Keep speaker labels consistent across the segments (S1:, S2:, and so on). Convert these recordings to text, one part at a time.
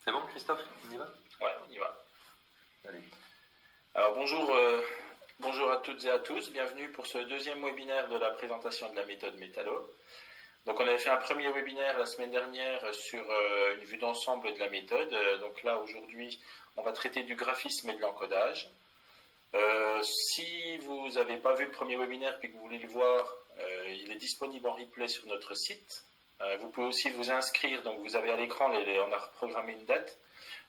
S1: C'est bon, Christophe, on y va?
S2: Ouais, on y va.
S1: Allez.
S2: Alors bonjour à toutes et à tous, bienvenue pour ce deuxième webinaire de la présentation de la méthode Métallo. Donc on avait fait un premier webinaire la semaine dernière sur une vue d'ensemble de la méthode. Donc là aujourd'hui on va traiter du graphisme et de l'encodage. Si vous n'avez pas vu le premier webinaire et que vous voulez le voir, il est disponible en replay sur notre site. Vous pouvez aussi vous inscrire, donc vous avez à l'écran, on a reprogrammé une date.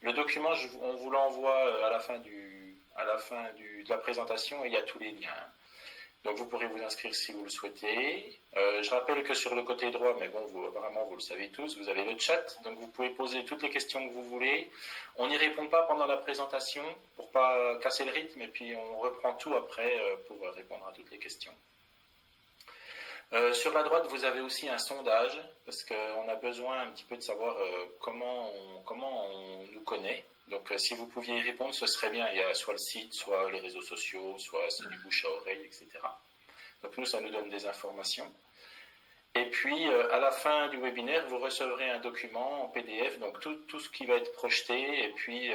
S2: Le document, on vous l'envoie à la fin de la présentation et il y a tous les liens. Donc vous pourrez vous inscrire si vous le souhaitez. Je rappelle que sur le côté droit, mais bon, apparemment vous le savez tous, vous avez le chat, donc vous pouvez poser toutes les questions que vous voulez. On n'y répond pas pendant la présentation pour pas casser le rythme et puis on reprend tout après pour répondre à toutes les questions. Sur la droite, vous avez aussi un sondage, parce qu'on a besoin un petit peu de savoir comment on nous connaît. Donc si vous pouviez y répondre, ce serait bien. Il y a soit le site, soit les réseaux sociaux, soit c'est du bouche à oreille, etc. Donc nous, ça nous donne des informations. Et puis, à la fin du webinaire, vous recevrez un document en PDF, donc tout ce qui va être projeté, et puis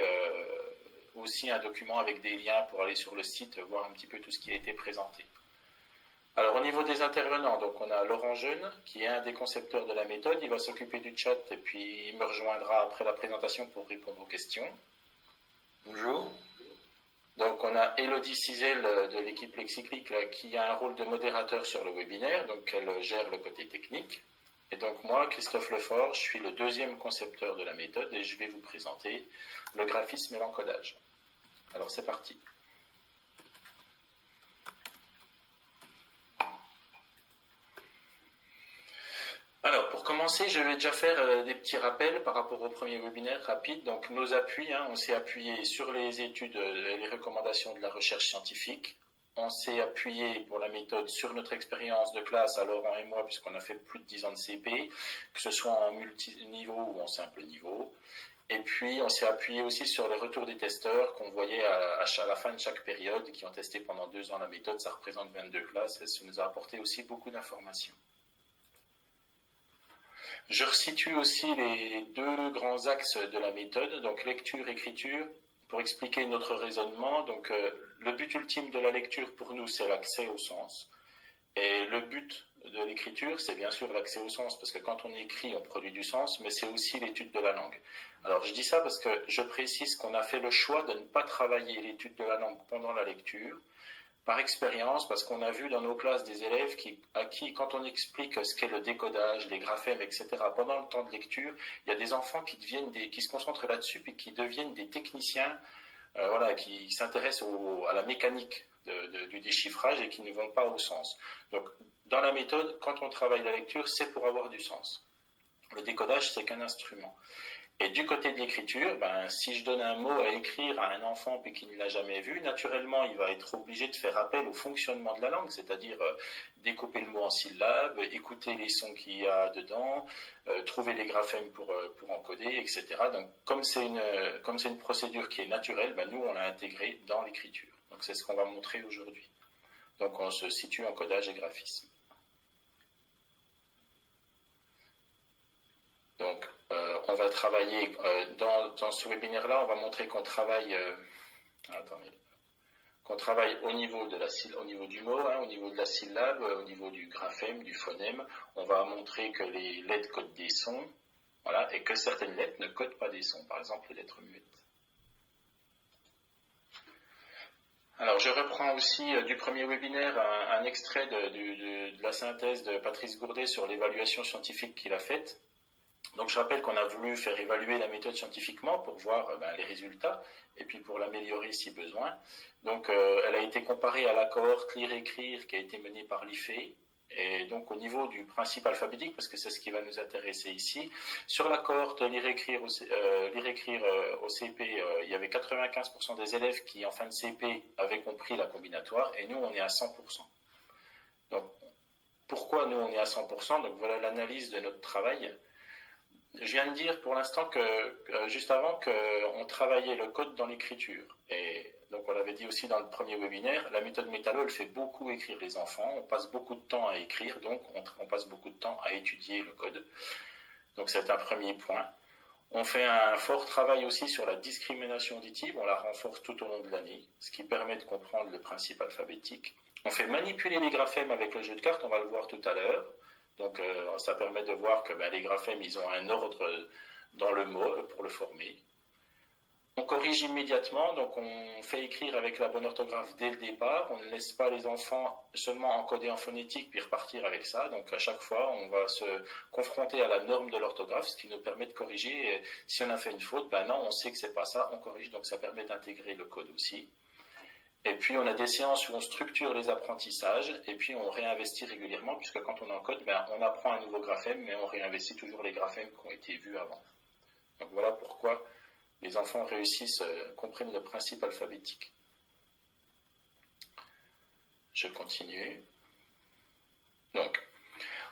S2: aussi un document avec des liens pour aller sur le site, voir un petit peu tout ce qui a été présenté. Alors au niveau des intervenants, donc on a Laurent Jeune, qui est un des concepteurs de la méthode, il va s'occuper du chat et puis il me rejoindra après la présentation pour répondre aux questions.
S1: Bonjour.
S2: Donc on a Elodie Cizel de l'équipe Lexiclic qui a un rôle de modérateur sur le webinaire, donc elle gère le côté technique. Et donc moi, Christophe Lefort, je suis le deuxième concepteur de la méthode et je vais vous présenter le graphisme et l'encodage. Alors c'est parti. Alors, pour commencer, je vais déjà faire des petits rappels par rapport au premier webinaire rapide. Donc, nos appuis, on s'est appuyé sur les études et les recommandations de la recherche scientifique. On s'est appuyé pour la méthode sur notre expérience de classe à Laurent et moi, puisqu'on a fait plus de 10 ans de CP, que ce soit en multiniveau ou en simple niveau. Et puis, on s'est appuyé aussi sur les retours des testeurs qu'on voyait à la fin de chaque période, qui ont testé pendant 2 ans la méthode. Ça représente 22 classes et ça nous a apporté aussi beaucoup d'informations. Je resitue aussi les deux grands axes de la méthode, donc lecture-écriture, pour expliquer notre raisonnement. Donc, le but ultime de la lecture pour nous, c'est l'accès au sens. Et le but de l'écriture, c'est bien sûr l'accès au sens, parce que quand on écrit, on produit du sens, mais c'est aussi l'étude de la langue. Alors, je dis ça parce que je précise qu'on a fait le choix de ne pas travailler l'étude de la langue pendant la lecture, par expérience, parce qu'on a vu dans nos classes des élèves à qui, quand on explique ce qu'est le décodage, les graphèmes, etc., pendant le temps de lecture, il y a des enfants qui se concentrent là-dessus et qui deviennent des techniciens, qui s'intéressent à la mécanique du déchiffrage et qui ne vont pas au sens. Donc, dans la méthode, quand on travaille la lecture, c'est pour avoir du sens. Le décodage, c'est qu'un instrument. Et du côté de l'écriture, si je donne un mot à écrire à un enfant puis qu'il ne l'a jamais vu, naturellement, il va être obligé de faire appel au fonctionnement de la langue, c'est-à-dire découper le mot en syllabes, écouter les sons qu'il y a dedans, trouver les graphèmes pour encoder, etc. Donc, comme c'est une procédure qui est naturelle, nous, on l'a intégrée dans l'écriture. Donc, c'est ce qu'on va montrer aujourd'hui. Donc, on se situe en codage et graphisme. Donc, on va travailler dans ce webinaire-là, on va montrer qu'on travaille, au niveau du mot, au niveau de la syllabe, au niveau du graphème, du phonème. On va montrer que les lettres codent des sons, voilà, et que certaines lettres ne codent pas des sons, par exemple les lettres muettes. Alors, je reprends aussi du premier webinaire un extrait de la synthèse de Patrice Gourdet sur l'évaluation scientifique qu'il a faite. Donc je rappelle qu'on a voulu faire évaluer la méthode scientifiquement pour voir les résultats et puis pour l'améliorer si besoin. Donc elle a été comparée à la cohorte lire-écrire qui a été menée par l'IFE. Et donc au niveau du principe alphabétique, parce que c'est ce qui va nous intéresser ici, sur la cohorte lire-écrire au CP, il y avait 95% des élèves qui en fin de CP avaient compris la combinatoire et nous on est à 100%. Donc pourquoi nous on est à 100%? Donc voilà l'analyse de notre travail. Je viens de dire pour l'instant juste avant qu'on travaillait le code dans l'écriture. Et donc on l'avait dit aussi dans le premier webinaire, la méthode Métallo, elle fait beaucoup écrire les enfants. On passe beaucoup de temps à écrire, donc on passe beaucoup de temps à étudier le code. Donc c'est un premier point. On fait un fort travail aussi sur la discrimination auditive, on la renforce tout au long de l'année, ce qui permet de comprendre le principe alphabétique. On fait manipuler les graphèmes avec le jeu de cartes, on va le voir tout à l'heure. Donc ça permet de voir que les graphèmes, ils ont un ordre dans le mot pour le former. On corrige immédiatement, donc on fait écrire avec la bonne orthographe dès le départ. On ne laisse pas les enfants seulement encoder en phonétique puis repartir avec ça. Donc à chaque fois, on va se confronter à la norme de l'orthographe, ce qui nous permet de corriger. Et si on a fait une faute, non, on sait que c'est pas ça, on corrige. Donc ça permet d'intégrer le code aussi. Et puis on a des séances où on structure les apprentissages et puis on réinvestit régulièrement, puisque quand on encode, on apprend un nouveau graphème, mais on réinvestit toujours les graphèmes qui ont été vus avant. Donc voilà pourquoi les enfants réussissent, comprennent le principe alphabétique. Je continue. Donc,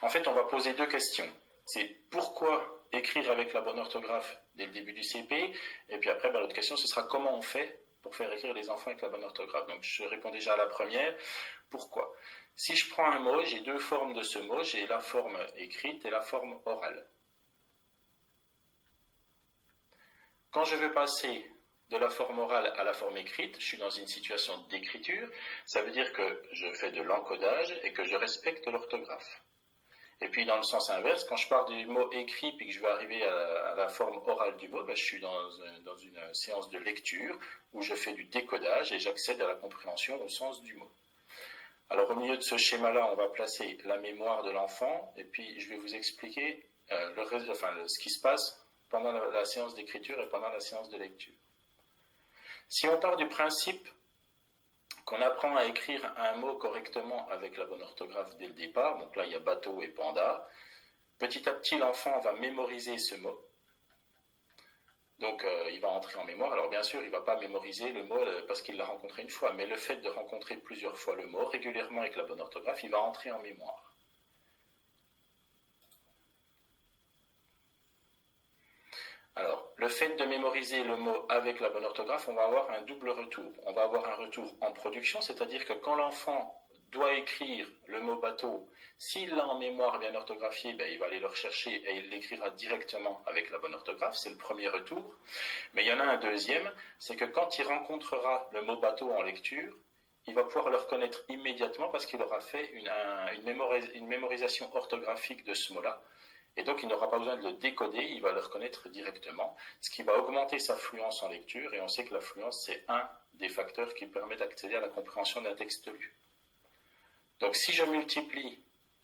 S2: en fait, on va poser deux questions. C'est pourquoi écrire avec la bonne orthographe dès le début du CP, et puis après, l'autre question, ce sera comment on fait pour faire écrire les enfants avec la bonne orthographe. Donc, je réponds déjà à la première. Pourquoi? Si je prends un mot, j'ai deux formes de ce mot. J'ai la forme écrite et la forme orale. Quand je veux passer de la forme orale à la forme écrite, je suis dans une situation d'écriture, ça veut dire que je fais de l'encodage et que je respecte l'orthographe. Et puis dans le sens inverse, quand je pars du mot écrit puis que je vais arriver à la forme orale du mot, je suis dans une séance de lecture où je fais du décodage et j'accède à la compréhension au sens du mot. Alors au milieu de ce schéma-là, on va placer la mémoire de l'enfant et puis je vais vous expliquer ce qui se passe pendant la séance d'écriture et pendant la séance de lecture. Si on part du principe qu'on apprend à écrire un mot correctement avec la bonne orthographe dès le départ, donc là il y a bateau et panda, petit à petit l'enfant va mémoriser ce mot. Donc il va entrer en mémoire. Alors bien sûr, il ne va pas mémoriser le mot parce qu'il l'a rencontré une fois, mais le fait de rencontrer plusieurs fois le mot régulièrement avec la bonne orthographe, il va entrer en mémoire. Alors, le fait de mémoriser le mot avec la bonne orthographe, on va avoir un double retour. On va avoir un retour en production, c'est-à-dire que quand l'enfant doit écrire le mot bateau, s'il l'a en mémoire bien orthographié, il va aller le rechercher et il l'écrira directement avec la bonne orthographe. C'est le premier retour. Mais il y en a un deuxième, c'est que quand il rencontrera le mot bateau en lecture, il va pouvoir le reconnaître immédiatement parce qu'il aura fait une mémorisation orthographique de ce mot-là. Et donc, il n'aura pas besoin de le décoder, il va le reconnaître directement, ce qui va augmenter sa fluence en lecture. Et on sait que la fluence, c'est un des facteurs qui permet d'accéder à la compréhension d'un texte lu. Donc, si je multiplie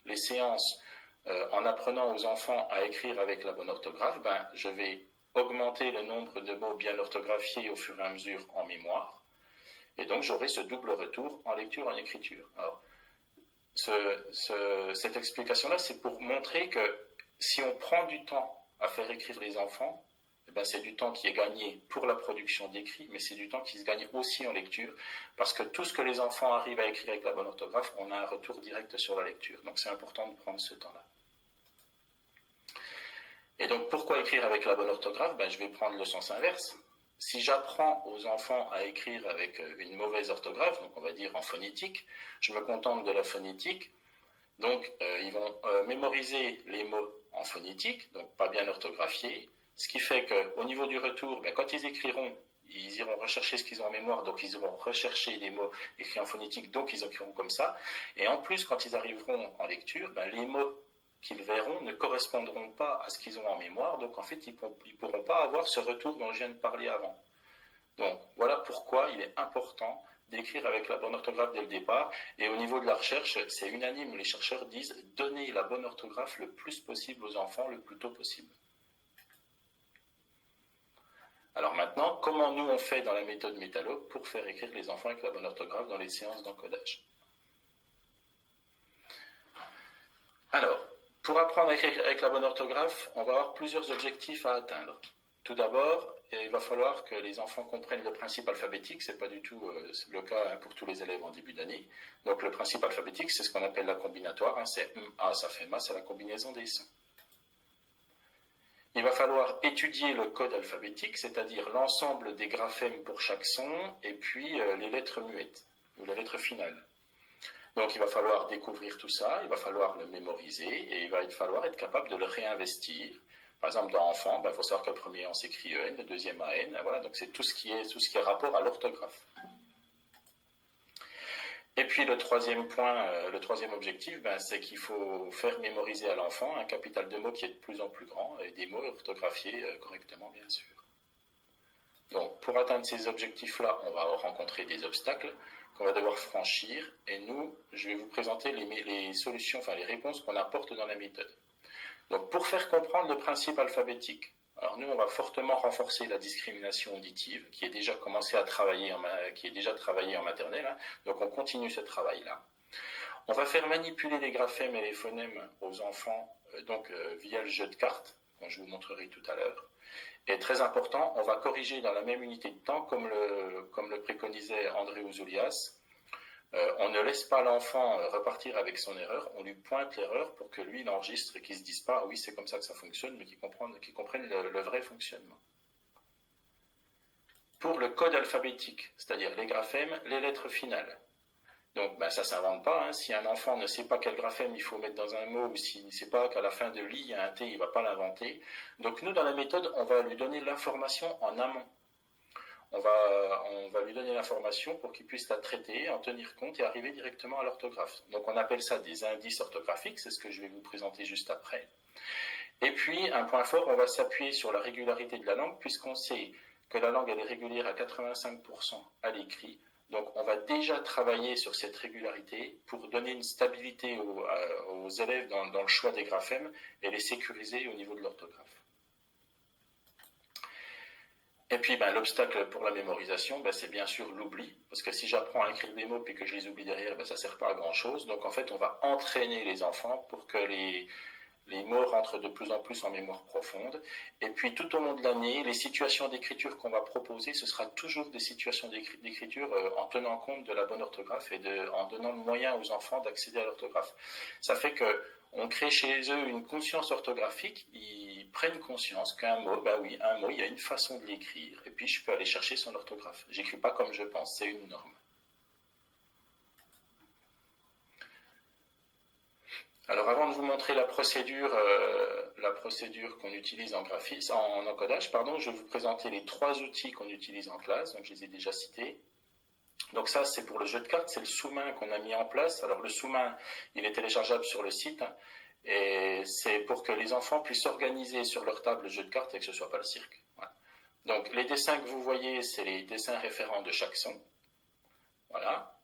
S2: les séances en apprenant aux enfants à écrire avec la bonne orthographe, je vais augmenter le nombre de mots bien orthographiés au fur et à mesure en mémoire. Et donc, j'aurai ce double retour en lecture et en écriture. Alors, cette explication-là, c'est pour montrer que si on prend du temps à faire écrire les enfants, c'est du temps qui est gagné pour la production d'écrit, mais c'est du temps qui se gagne aussi en lecture, parce que tout ce que les enfants arrivent à écrire avec la bonne orthographe, on a un retour direct sur la lecture. Donc c'est important de prendre ce temps-là. Et donc pourquoi écrire avec la bonne orthographe? Je vais prendre le sens inverse. Si j'apprends aux enfants à écrire avec une mauvaise orthographe, donc on va dire en phonétique, je me contente de la phonétique, donc ils vont mémoriser les mots en phonétique, donc pas bien orthographiés, ce qui fait qu'au niveau du retour, quand ils écriront, ils iront rechercher ce qu'ils ont en mémoire, donc ils iront rechercher des mots écrits en phonétique, donc ils écriront comme ça, et en plus, quand ils arriveront en lecture, les mots qu'ils verront ne correspondront pas à ce qu'ils ont en mémoire, donc en fait, ils ne pourront pas avoir ce retour dont je viens de parler avant. Donc voilà pourquoi il est important d'écrire avec la bonne orthographe dès le départ. Et au niveau de la recherche, c'est unanime. Les chercheurs disent donner la bonne orthographe le plus possible aux enfants, le plus tôt possible. Alors maintenant, comment nous on fait dans la méthode Métallo pour faire écrire les enfants avec la bonne orthographe dans les séances d'encodage? Alors, pour apprendre à écrire avec la bonne orthographe, on va avoir plusieurs objectifs à atteindre. Tout d'abord, il va falloir que les enfants comprennent le principe alphabétique. Ce n'est pas du tout le cas pour tous les élèves en début d'année. Donc le principe alphabétique, c'est ce qu'on appelle la combinatoire. C'est A, ça fait ma, c'est la combinaison des sons. Il va falloir étudier le code alphabétique, c'est-à-dire l'ensemble des graphèmes pour chaque son, et puis les lettres muettes, ou les lettres finales. Donc il va falloir découvrir tout ça, il va falloir le mémoriser, et il va falloir être capable de le réinvestir Par exemple, dans enfant, il faut savoir que le premier on s'écrit EN, le deuxième AN, voilà, donc c'est tout ce qui est rapport à l'orthographe. Et puis le troisième point, le troisième objectif, c'est qu'il faut faire mémoriser à l'enfant un capital de mots qui est de plus en plus grand et des mots orthographiés correctement, bien sûr. Donc pour atteindre ces objectifs-là, on va rencontrer des obstacles qu'on va devoir franchir et nous, je vais vous présenter les solutions, enfin les réponses qu'on apporte dans la méthode. Donc pour faire comprendre le principe alphabétique, alors nous on va fortement renforcer la discrimination auditive qui est déjà commencé à travailler en maternelle, hein. Donc on continue ce travail-là. On va faire manipuler les graphèmes et les phonèmes aux enfants via le jeu de cartes, dont je vous montrerai tout à l'heure. Et très important, on va corriger dans la même unité de temps, comme le préconisait André Ouzoulias. On ne laisse pas l'enfant repartir avec son erreur, on lui pointe l'erreur pour que lui il enregistre et qu'il ne se dise pas oui c'est comme ça que ça fonctionne, mais qu'il comprenne le vrai fonctionnement. Pour le code alphabétique, c'est-à-dire les graphèmes, les lettres finales. Donc ça ne s'invente pas, hein. Si un enfant ne sait pas quel graphème il faut mettre dans un mot, ou s'il ne sait pas qu'à la fin de l'I il y a un T, il ne va pas l'inventer. Donc nous dans la méthode, on va lui donner l'information en amont. On va lui donner l'information pour qu'il puisse la traiter, en tenir compte et arriver directement à l'orthographe. Donc on appelle ça des indices orthographiques, c'est ce que je vais vous présenter juste après. Et puis, un point fort, on va s'appuyer sur la régularité de la langue, puisqu'on sait que la langue elle est régulière à 85% à l'écrit. Donc on va déjà travailler sur cette régularité pour donner une stabilité aux élèves dans le choix des graphèmes et les sécuriser au niveau de l'orthographe. Et puis l'obstacle pour la mémorisation, c'est bien sûr l'oubli, parce que si j'apprends à écrire des mots puis que je les oublie derrière, ça ne sert pas à grand chose. Donc en fait on va entraîner les enfants pour que les mots rentrent de plus en plus en mémoire profonde. Et puis tout au long de l'année, les situations d'écriture qu'on va proposer, ce sera toujours des situations d'écriture en tenant compte de la bonne orthographe et en donnant le moyen aux enfants d'accéder à l'orthographe. Ça fait qu'on crée chez eux une conscience orthographique, ils prennent conscience qu'un mot, un mot, il y a une façon de l'écrire, et puis je peux aller chercher son orthographe. J'écris pas comme je pense, c'est une norme. Alors avant de vous montrer la procédure qu'on utilise en encodage, je vais vous présenter les 3 outils qu'on utilise en classe, donc je les ai déjà cités. Donc ça c'est pour le jeu de cartes, c'est le sous-main qu'on a mis en place. Alors le sous-main, il est téléchargeable sur le site, et c'est pour que les enfants puissent organiser sur leur table le jeu de cartes et que ce ne soit pas le cirque. Voilà. Donc les dessins que vous voyez, c'est les dessins référents de chaque son. Voilà.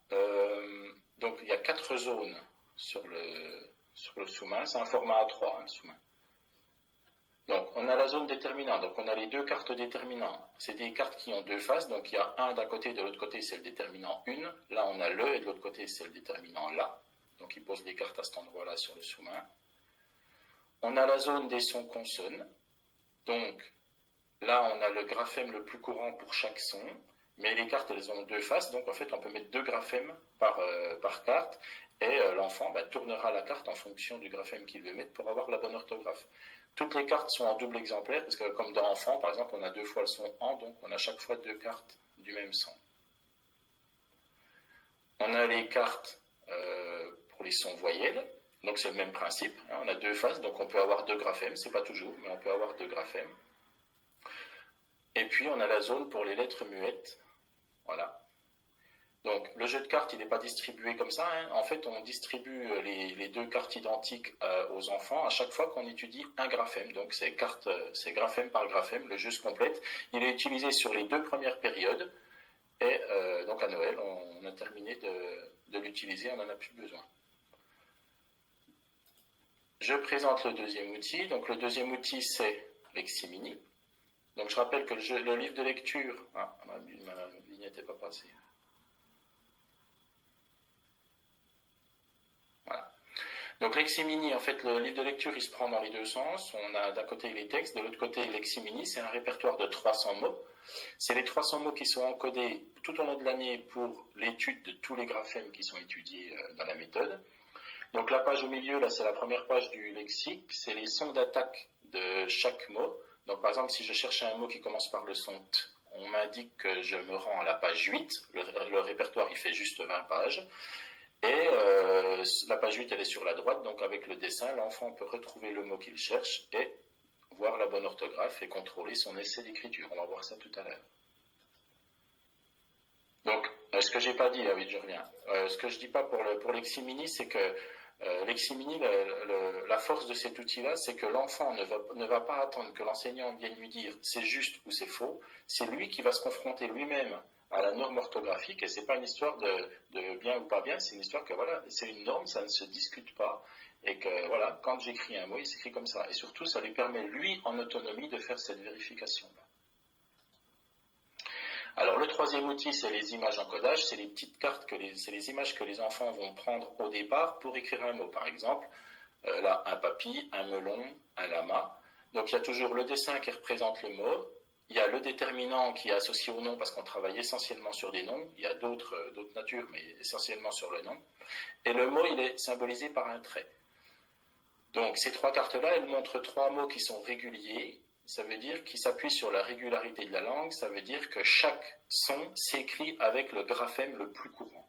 S2: Donc il y a 4 zones sur le sous-main, c'est un format A3, le sous-main. Donc on a la zone déterminante, donc on a les 2 cartes déterminants. C'est des cartes qui ont 2 faces, donc il y a un d'un côté, de l'autre côté c'est le déterminant une. Là on a le, et de l'autre côté c'est le déterminant là. Donc il pose les cartes à cet endroit-là sur le sous-main. On a la zone des sons consonnes. Donc là on a le graphème le plus courant pour chaque son. Mais les cartes, elles ont 2 faces, donc en fait, on peut mettre 2 graphèmes par carte, et l'enfant tournera la carte en fonction du graphème qu'il veut mettre pour avoir la bonne orthographe. Toutes les cartes sont en double exemplaire, parce que comme dans enfant, par exemple, on a 2 fois le son en, donc on a chaque fois 2 cartes du même son. On a les cartes pour les sons voyelles, donc c'est le même principe, hein, on a 2 faces, donc on peut avoir 2 graphèmes, c'est pas toujours, mais on peut avoir 2 graphèmes. Et puis on a la zone pour les lettres muettes. Voilà. Donc le jeu de cartes, il n'est pas distribué comme ça, hein. En fait, on distribue les 2 cartes identiques aux enfants à chaque fois qu'on étudie un graphème. Donc c'est graphème par graphème, le jeu se complète. Il est utilisé sur les 2 premières périodes. Et donc à Noël, on a terminé de l'utiliser, on n'en a plus besoin. Je présente le deuxième outil. Donc le deuxième outil, c'est Leximini. Donc je rappelle que le livre de lecture... Ah, ma ligne n'était pas passée. Voilà. Donc Leximini, en fait, le livre de lecture, il se prend dans les 2 sens. On a d'un côté les textes, de l'autre côté Leximini. C'est un répertoire de 300 mots. C'est les 300 mots qui sont encodés tout au long de l'année pour l'étude de tous les graphèmes qui sont étudiés dans la méthode. Donc la page au milieu, là, c'est la première page du lexique. C'est les sons d'attaque de chaque mot. Donc par exemple, si je cherche un mot qui commence par le son T, on m'indique que je me rends à la page 8. Le répertoire, il fait juste 20 pages. Et la page 8, elle est sur la droite. Donc avec le dessin, l'enfant peut retrouver le mot qu'il cherche et voir la bonne bonne orthographe et contrôler son essai d'écriture. On va voir ça tout à l'heure. Donc, ce que j'ai pas dit, oui, je reviens. Ce que je dis pas pour Leximini, c'est que Leximini, la force de cet outil-là, c'est que l'enfant ne va pas attendre que l'enseignant vienne lui dire c'est juste ou c'est faux. C'est lui qui va se confronter lui-même à la norme orthographique, et c'est pas une histoire de bien ou pas bien, c'est une histoire que voilà, c'est une norme, ça ne se discute pas, et que voilà, quand j'écris un mot, il s'écrit comme ça. Et surtout, ça lui permet, lui, en autonomie, de faire cette vérification-là. Alors le troisième outil, c'est les images encodage, c'est les petites cartes, c'est les images que les enfants vont prendre au départ pour écrire un mot. Par exemple, là, un papy, un melon, un lama. Donc il y a toujours le dessin qui représente le mot, il y a le déterminant qui est associé au nom parce qu'on travaille essentiellement sur des noms, il y a d'autres natures, mais essentiellement sur le nom. Et le mot, il est symbolisé par un trait. Donc ces trois cartes-là, elles montrent trois mots qui sont réguliers. Ça veut dire qu'ils s'appuient sur la régularité de la langue, ça veut dire que chaque son s'écrit avec le graphème le plus courant,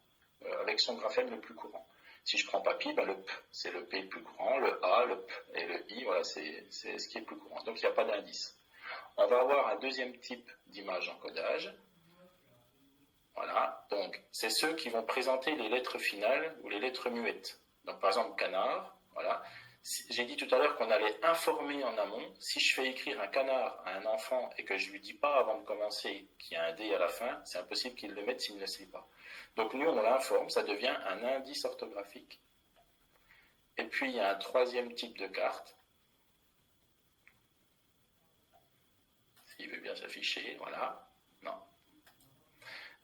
S2: avec son graphème le plus courant. Si je prends papy, ben le P, c'est le P le plus courant, le A, le P et le I, voilà, c'est ce qui est le plus courant. Donc il n'y a pas d'indice. On va avoir un deuxième type d'image encodage. Voilà, donc c'est ceux qui vont présenter les lettres finales ou les lettres muettes. Donc par exemple, canard, voilà. J'ai dit tout à l'heure qu'on allait informer en amont. Si je fais écrire un canard à un enfant et que je ne lui dis pas avant de commencer qu'il y a un D à la fin, c'est impossible qu'il le mette s'il ne sait pas. Donc nous, on l'informe, ça devient un indice orthographique. Et puis il y a un troisième type de carte. S'il veut bien s'afficher, voilà. Non.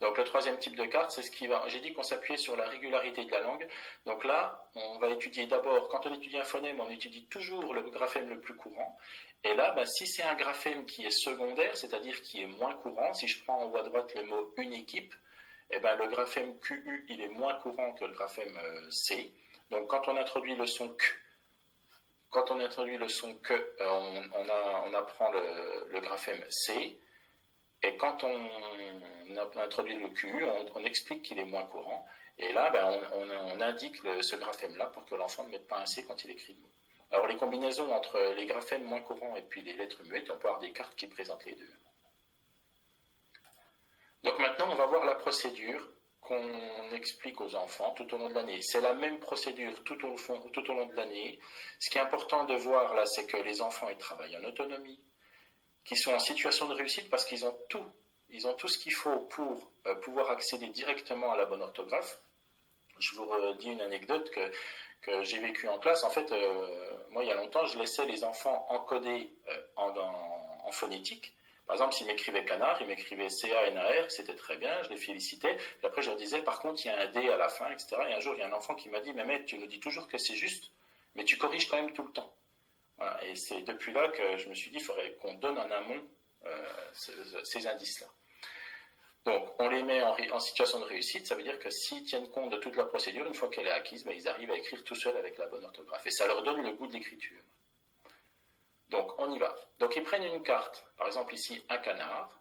S2: Donc le troisième type de carte, c'est ce qui va... J'ai dit qu'on s'appuyait sur la régularité de la langue. Donc là, on va étudier d'abord, quand on étudie un phonème, on étudie toujours le graphème le plus courant. Et là, ben, si c'est un graphème qui est secondaire, c'est-à-dire qui est moins courant, si je prends en haut à droite le mot une équipe, eh ben, le graphème QU, il est moins courant que le graphème C. Donc quand on introduit le son Q, on apprend le graphème C. Et quand on introduit le QU, on explique qu'il est moins courant. Et là, ben, on indique ce graphème-là pour que l'enfant ne mette pas un C quand il écrit le mot. Alors, les combinaisons entre les graphèmes moins courants et puis les lettres muettes, on peut avoir des cartes qui présentent les deux. Donc maintenant, on va voir la procédure qu'on explique aux enfants tout au long de l'année. C'est la même procédure tout au long de l'année. Ce qui est important de voir là, c'est que les enfants ils travaillent en autonomie, qui sont en situation de réussite parce qu'ils ont tout. Ils ont tout ce qu'il faut pour pouvoir accéder directement à la bonne orthographe. Je vous redis une anecdote que j'ai vécue en classe. En fait, moi, il y a longtemps, je laissais les enfants encoder en phonétique. Par exemple, s'ils m'écrivaient canard, ils m'écrivaient C-A-N-A-R, c'était très bien, je les félicitais. Puis après, je leur disais, par contre, il y a un D à la fin, etc. Et un jour, il y a un enfant qui m'a dit, mais tu nous dis toujours que c'est juste, mais tu corriges quand même tout le temps. Voilà, et c'est depuis là que je me suis dit qu'il faudrait qu'on donne en amont ces indices-là. Donc, on les met en situation de réussite, ça veut dire que s'ils tiennent compte de toute la procédure, une fois qu'elle est acquise, ben, ils arrivent à écrire tout seuls avec la bonne orthographe. Et ça leur donne le goût de l'écriture. Donc, on y va. Donc, ils prennent une carte, par exemple ici, un canard.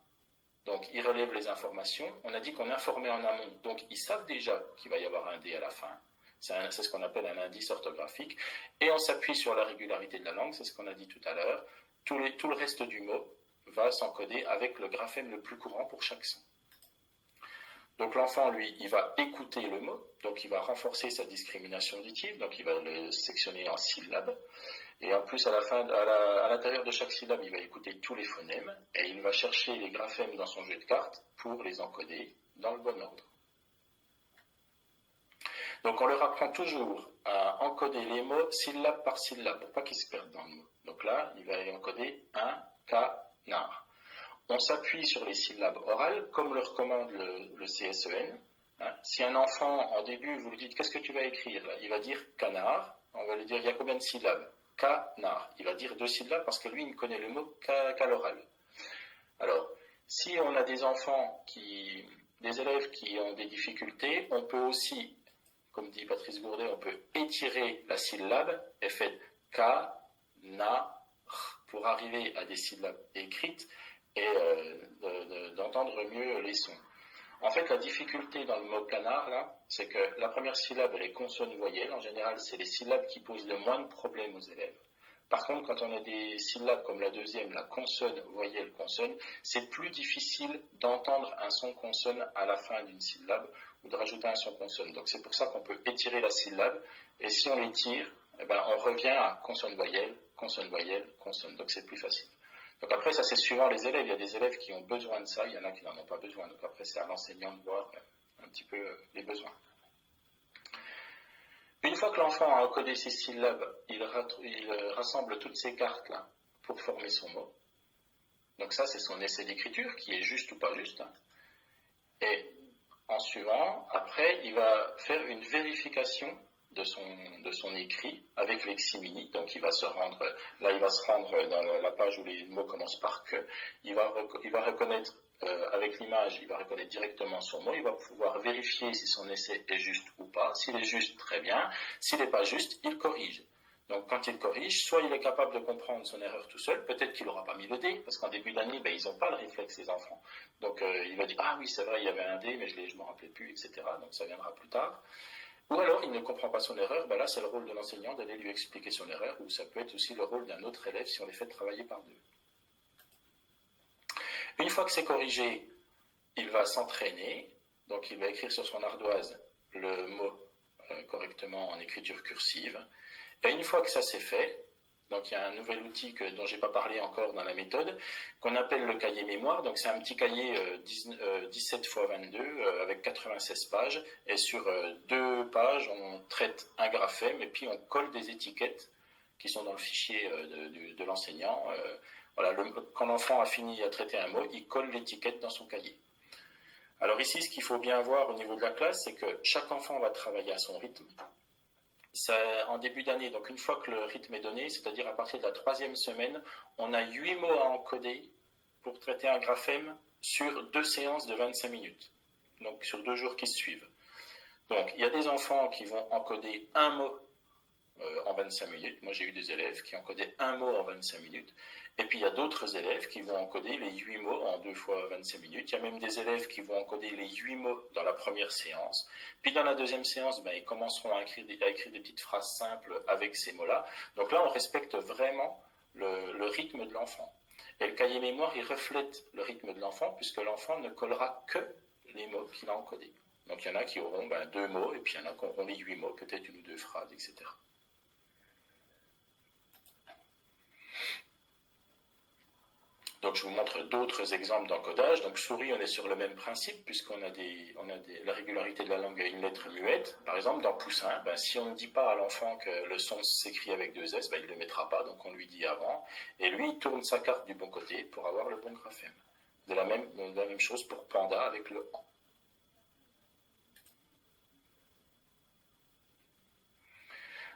S2: Donc, ils relèvent les informations. On a dit qu'on informait en amont. Donc, ils savent déjà qu'il va y avoir un D à la fin. C'est ce qu'on appelle un indice orthographique. Et on s'appuie sur la régularité de la langue, c'est ce qu'on a dit tout à l'heure. Tout le reste du mot va s'encoder avec le graphème le plus courant pour chaque son. Donc l'enfant, lui, il va écouter le mot, donc il va renforcer sa discrimination auditive, donc il va le sectionner en syllabes. Et en plus, à l'intérieur de chaque syllabe, il va écouter tous les phonèmes, et il va chercher les graphèmes dans son jeu de cartes pour les encoder dans le bon ordre. Donc on leur apprend toujours à encoder les mots syllabe par syllabe, pour pas qu'ils se perdent dans le mot. Donc là, il va encoder un canard. On s'appuie sur les syllabes orales, comme le recommande le CSEN. Si un enfant, en début, vous lui dites « Qu'est-ce que tu vas écrire ?» Il va dire « canard ». On va lui dire « Il y a combien de syllabes ?»« Canard ». Il va dire 2 syllabes parce que lui, il ne connaît le mot qu'à l'oral. Alors, si on a des enfants, des élèves qui ont des difficultés, on peut aussi, comme dit Patrice Gourdet, on peut étirer la syllabe et faire « ka-na-r » pour arriver à des syllabes écrites et d'entendre mieux les sons. En fait, la difficulté dans le mot canard, là, c'est que la première syllabe, elle est consonne-voyelle. En général, c'est les syllabes qui posent le moins de problèmes aux élèves. Par contre, quand on a des syllabes comme la deuxième, la consonne, voyelle, consonne, c'est plus difficile d'entendre un son consonne à la fin d'une syllabe ou de rajouter un son consonne. Donc c'est pour ça qu'on peut étirer la syllabe, et si on l'étire, eh ben, on revient à consonne, voyelle, consonne, voyelle, consonne. Donc c'est plus facile. Donc après, ça c'est suivant les élèves. Il y a des élèves qui ont besoin de ça, il y en a qui n'en ont pas besoin. Donc après, c'est à l'enseignant de voir un petit peu les besoins. Une fois que l'enfant a encodé ses syllabes, il rassemble toutes ces cartes-là pour former son mot. Donc ça, c'est son essai d'écriture, qui est juste ou pas juste. Et en suivant, après, il va faire une vérification de son écrit avec Leximini. Donc il va se rendre dans la page où les mots commencent par que. Il va reconnaître avec l'image, il va reconnaître directement son mot, il va pouvoir vérifier si son essai est juste ou pas. S'il est juste, très bien. S'il n'est pas juste, il corrige. Donc quand il corrige, soit il est capable de comprendre son erreur tout seul, peut-être qu'il n'aura pas mis le dé, parce qu'en début d'année, ils n'ont pas le réflexe, les enfants. Donc il va dire, ah oui, c'est vrai, il y avait un dé, mais je ne me rappelais plus, etc. Donc ça viendra plus tard. Ou alors il ne comprend pas son erreur, là c'est le rôle de l'enseignant d'aller lui expliquer son erreur, ou ça peut être aussi le rôle d'un autre élève si on les fait travailler par deux. Une fois que c'est corrigé, il va s'entraîner, donc il va écrire sur son ardoise le mot correctement en écriture cursive. Et une fois que ça c'est fait, donc il y a un nouvel outil dont je n'ai pas parlé encore dans la méthode, qu'on appelle le cahier mémoire. Donc c'est un petit cahier 17 x 22 avec 96 pages. Et sur 2 pages, on traite un graphème et puis on colle des étiquettes qui sont dans le fichier de l'enseignant. Voilà, quand l'enfant a fini à traiter un mot, il colle l'étiquette dans son cahier. Alors ici, ce qu'il faut bien voir au niveau de la classe, c'est que chaque enfant va travailler à son rythme. Ça, en début d'année, donc une fois que le rythme est donné, c'est-à-dire à partir de la 3e semaine, on a 8 mots à encoder pour traiter un graphème sur 2 séances de 25 minutes, donc sur 2 jours qui se suivent. Donc il y a des enfants qui vont encoder un mot en 25 minutes. Moi, j'ai eu des élèves qui encodaient un mot en 25 minutes. Et puis, il y a d'autres élèves qui vont encoder les 8 mots en 2 fois 25 minutes. Il y a même des élèves qui vont encoder les 8 mots dans la première séance. Puis, dans la deuxième séance, ils commenceront à écrire des petites phrases simples avec ces mots-là. Donc là, on respecte vraiment le rythme de l'enfant. Et le cahier mémoire, il reflète le rythme de l'enfant, puisque l'enfant ne collera que les mots qu'il a encodés. Donc, il y en a qui auront 2 mots, et puis il y en a qui auront les 8 mots, peut-être 1 ou 2 phrases, etc. Donc je vous montre d'autres exemples d'encodage. Donc souris, on est sur le même principe, puisqu'on a, la régularité de la langue à une lettre muette. Par exemple, dans Poussin, si on ne dit pas à l'enfant que le son s'écrit avec 2 S, il ne le mettra pas, donc on lui dit avant. Et lui, il tourne sa carte du bon côté pour avoir le bon graphème. De la même chose pour panda avec le en.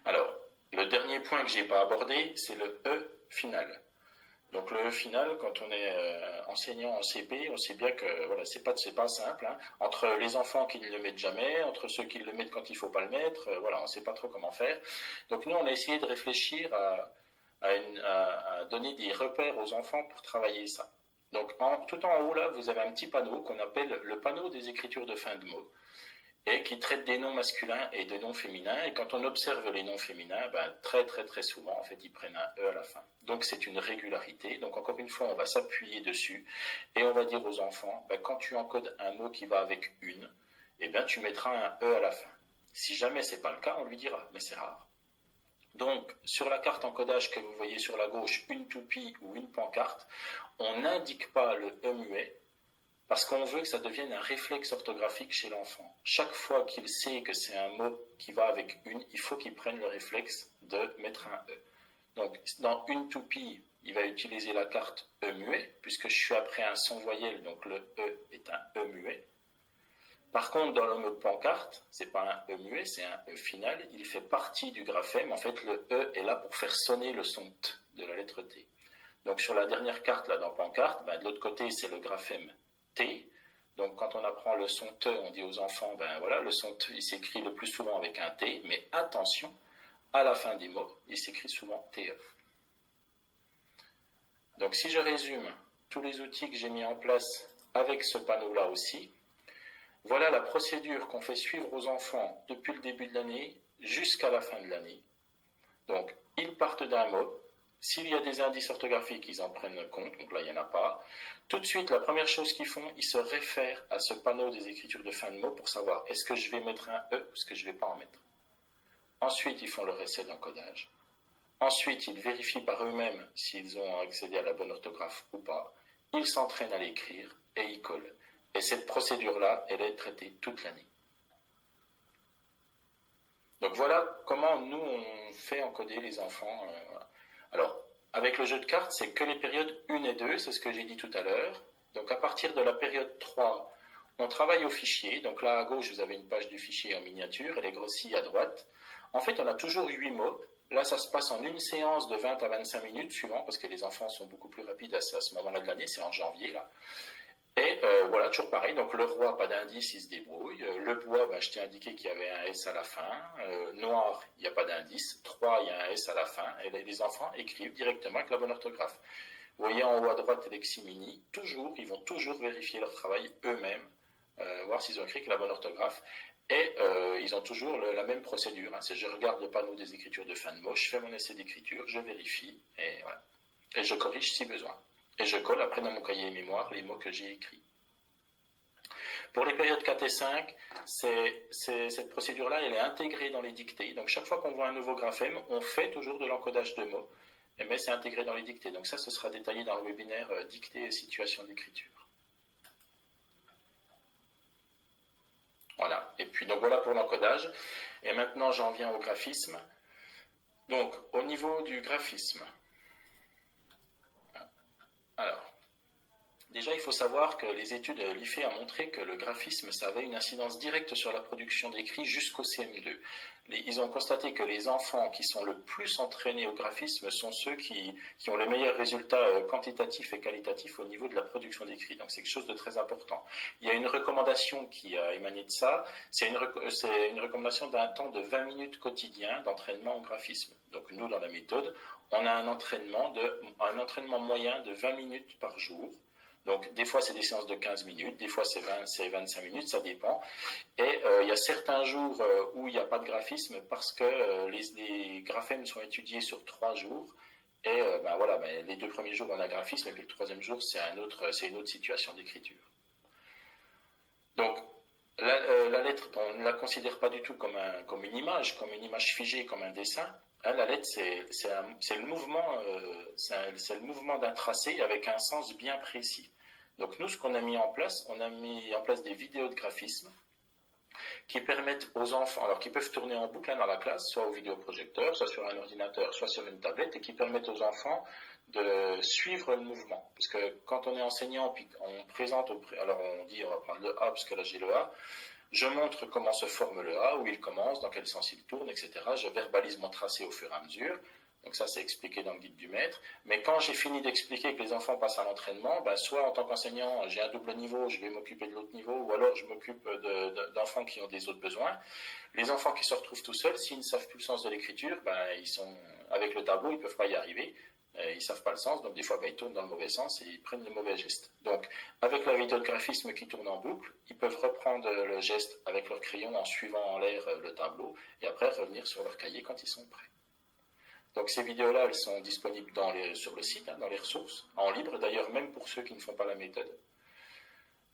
S2: Alors, le dernier point que je n'ai pas abordé, c'est le E final. Donc le E final, quand on est enseignant en CP, on sait bien que voilà, c'est pas simple. Entre les enfants qui ne le mettent jamais, entre ceux qui le mettent quand il ne faut pas le mettre, on ne sait pas trop comment faire. Donc nous, on a essayé de réfléchir à donner des repères aux enfants pour travailler ça. Donc tout en haut, là, vous avez un petit panneau qu'on appelle le panneau des écritures de fin de mots, et qui traite des noms masculins et des noms féminins. Et quand on observe les noms féminins, très très très souvent, en fait, ils prennent un E à la fin. Donc c'est une régularité. Donc encore une fois, on va s'appuyer dessus et on va dire aux enfants, quand tu encodes un mot qui va avec une, tu mettras un E à la fin. Si jamais c'est pas le cas, on lui dira, mais c'est rare. Donc sur la carte encodage que vous voyez sur la gauche, une toupie ou une pancarte, on n'indique pas le E muet, parce qu'on veut que ça devienne un réflexe orthographique chez l'enfant. Chaque fois qu'il sait que c'est un mot qui va avec une, il faut qu'il prenne le réflexe de mettre un E. Donc, dans une toupie, il va utiliser la carte E muet, puisque je suis après un son voyelle, donc le E est un E muet. Par contre, dans le mot pancarte, c'est pas un E muet, c'est un E final. Il fait partie du graphème. En fait, le E est là pour faire sonner le son T de la lettre T. Donc, sur la dernière carte, là, dans pancarte, de l'autre côté, c'est le graphème T. Donc quand on apprend le son T, on dit aux enfants, le son T, il s'écrit le plus souvent avec un T, mais attention, à la fin des mots, il s'écrit souvent TE. Donc si je résume tous les outils que j'ai mis en place avec ce panneau-là aussi, voilà la procédure qu'on fait suivre aux enfants depuis le début de l'année jusqu'à la fin de l'année. Donc ils partent d'un mot, S'il y a des indices orthographiques, ils en prennent compte, donc là il n'y en a pas. Tout de suite, la première chose qu'ils font, ils se réfèrent à ce panneau des écritures de fin de mots pour savoir est-ce que je vais mettre un E ou est-ce que je ne vais pas en mettre. Ensuite, ils font leur essai d'encodage. Ensuite, ils vérifient par eux-mêmes s'ils ont accédé à la bonne orthographe ou pas. Ils s'entraînent à l'écrire et ils collent. Et cette procédure-là, elle est traitée toute l'année. Donc voilà comment nous, on fait encoder les enfants. Voilà. Alors, avec le jeu de cartes, c'est que les périodes 1 et 2, c'est ce que j'ai dit tout à l'heure. Donc à partir de la période 3, on travaille au fichier. Donc là, à gauche, vous avez une page du fichier en miniature, elle est grossie à droite. En fait, on a toujours 8 mots. Là, ça se passe en une séance de 20 à 25 minutes, suivant, parce que les enfants sont beaucoup plus rapides à ce moment-là de l'année, c'est en janvier, là. Et voilà, toujours pareil, donc le roi, pas d'indice, il se débrouille. Le bois, ben, je t'ai indiqué qu'il y avait un S à la fin. Noir, il n'y a pas d'indice. 3, il y a un S à la fin. Et les enfants écrivent directement avec la bonne orthographe. Vous voyez en haut à droite, Leximini, toujours, ils vont toujours vérifier leur travail eux-mêmes, voir s'ils ont écrit avec la bonne orthographe. Et ils ont toujours la même procédure. Hein. C'est je regarde le panneau des écritures de fin de mots, je fais mon essai d'écriture, je vérifie, et voilà. Et je corrige si besoin. Et je colle après dans mon cahier mémoire les mots que j'ai écrits. Pour les périodes 4 et 5, cette procédure-là, elle est intégrée dans les dictées. Donc chaque fois qu'on voit un nouveau graphème, on fait toujours de l'encodage de mots, mais c'est intégré dans les dictées. Donc ça, ce sera détaillé dans le webinaire dictée et situation d'écriture. Voilà. Et puis donc voilà pour l'encodage. Et maintenant, j'en viens au graphisme. Donc au niveau du graphisme, alors, déjà, il faut savoir que les études de l'IFE ont montré que le graphisme, ça avait une incidence directe sur la production d'écrit jusqu'au CM2. Ils ont constaté que les enfants qui sont le plus entraînés au graphisme sont ceux qui ont les meilleurs résultats quantitatifs et qualitatifs au niveau de la production d'écrit. Donc c'est quelque chose de très important. Il y a une recommandation qui a émané de ça, c'est une recommandation d'un temps de 20 minutes quotidien d'entraînement au graphisme. Donc nous, dans la méthode, on a un entraînement moyen de 20 minutes par jour. Donc, des fois, c'est des séances de 15 minutes, des fois, c'est 25 minutes, ça dépend. Et il y a certains jours où il n'y a pas de graphisme parce que les graphèmes sont étudiés sur 3 jours. Et les 2 premiers jours, on a graphisme, et puis le 3e jour, c'est une autre situation d'écriture. Donc, la lettre, on ne la considère pas du tout comme une image figée, comme un dessin. Hein, la lettre, c'est le mouvement d'un tracé avec un sens bien précis. Donc nous, ce qu'on a mis en place, on a mis en place des vidéos de graphisme qui permettent aux enfants, alors qui peuvent tourner en boucle dans la classe, soit au vidéoprojecteur, soit sur un ordinateur, soit sur une tablette, et qui permettent aux enfants de suivre le mouvement. Parce que quand on est enseignant, puis on présente, alors on dit on va prendre le A, parce que là j'ai le A, je montre comment se forme le A, où il commence, dans quel sens il tourne, etc. Je verbalise mon tracé au fur et à mesure. Donc ça, c'est expliqué dans le guide du maître. Mais quand j'ai fini d'expliquer que les enfants passent à l'entraînement, soit en tant qu'enseignant, j'ai un double niveau, je vais m'occuper de l'autre niveau, ou alors je m'occupe d'enfants qui ont des autres besoins. Les enfants qui se retrouvent tout seuls, s'ils ne savent plus le sens de l'écriture, ils sont avec le tableau, ils ne peuvent pas y arriver. Ils ne savent pas le sens, donc des fois ils tournent dans le mauvais sens et ils prennent le mauvais geste. Donc avec la vidéo de graphisme qui tourne en boucle, ils peuvent reprendre le geste avec leur crayon en suivant en l'air le tableau et après revenir sur leur cahier quand ils sont prêts. Donc ces vidéos-là, elles sont disponibles sur le site, dans les ressources, en libre d'ailleurs, même pour ceux qui ne font pas la méthode.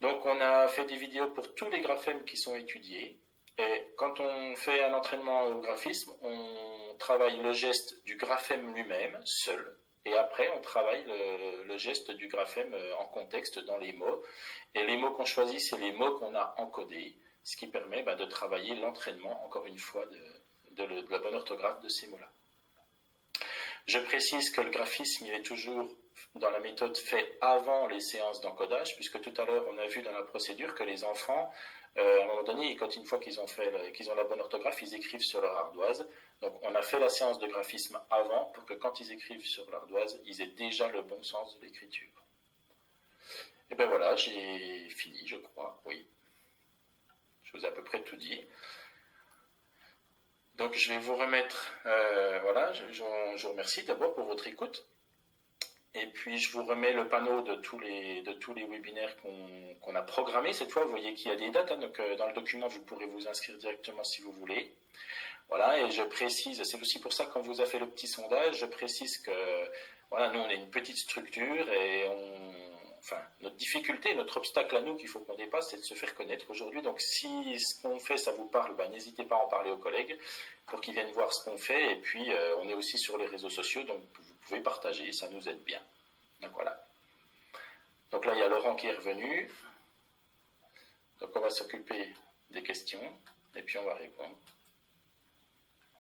S2: Donc on a fait des vidéos pour tous les graphèmes qui sont étudiés. Et quand on fait un entraînement au graphisme, on travaille le geste du graphème lui-même, seul. Et après, on travaille le geste du graphème en contexte dans les mots. Et les mots qu'on choisit, c'est les mots qu'on a encodés, ce qui permet de travailler l'entraînement, encore une fois, de la bonne orthographe de ces mots-là. Je précise que le graphisme, il est toujours dans la méthode fait avant les séances d'encodage, puisque tout à l'heure, on a vu dans la procédure que les enfants, à un moment donné, une fois qu'ils ont la bonne orthographe, ils écrivent sur leur ardoise. Donc, on a fait la séance de graphisme avant pour que quand ils écrivent sur l'ardoise, ils aient déjà le bon sens de l'écriture. Et bien voilà, j'ai fini, je crois, oui. Je vous ai à peu près tout dit. Donc, je vais vous remettre, je vous remercie d'abord pour votre écoute. Et puis, je vous remets le panneau de tous les webinaires qu'on a programmés. Cette fois, vous voyez qu'il y a des dates. Hein, donc, dans le document, vous pourrez vous inscrire directement si vous voulez. Voilà, et je précise, c'est aussi pour ça qu'on vous a fait le petit sondage, je précise que voilà, nous on est une petite structure et enfin, notre difficulté, notre obstacle à nous qu'il faut qu'on dépasse, c'est de se faire connaître aujourd'hui. Donc si ce qu'on fait, ça vous parle, ben, n'hésitez pas à en parler aux collègues pour qu'ils viennent voir ce qu'on fait. Et puis on est aussi sur les réseaux sociaux, donc vous pouvez partager, ça nous aide bien. Donc voilà. Donc là, il y a Laurent qui est revenu. Donc on va s'occuper des questions et puis on va répondre.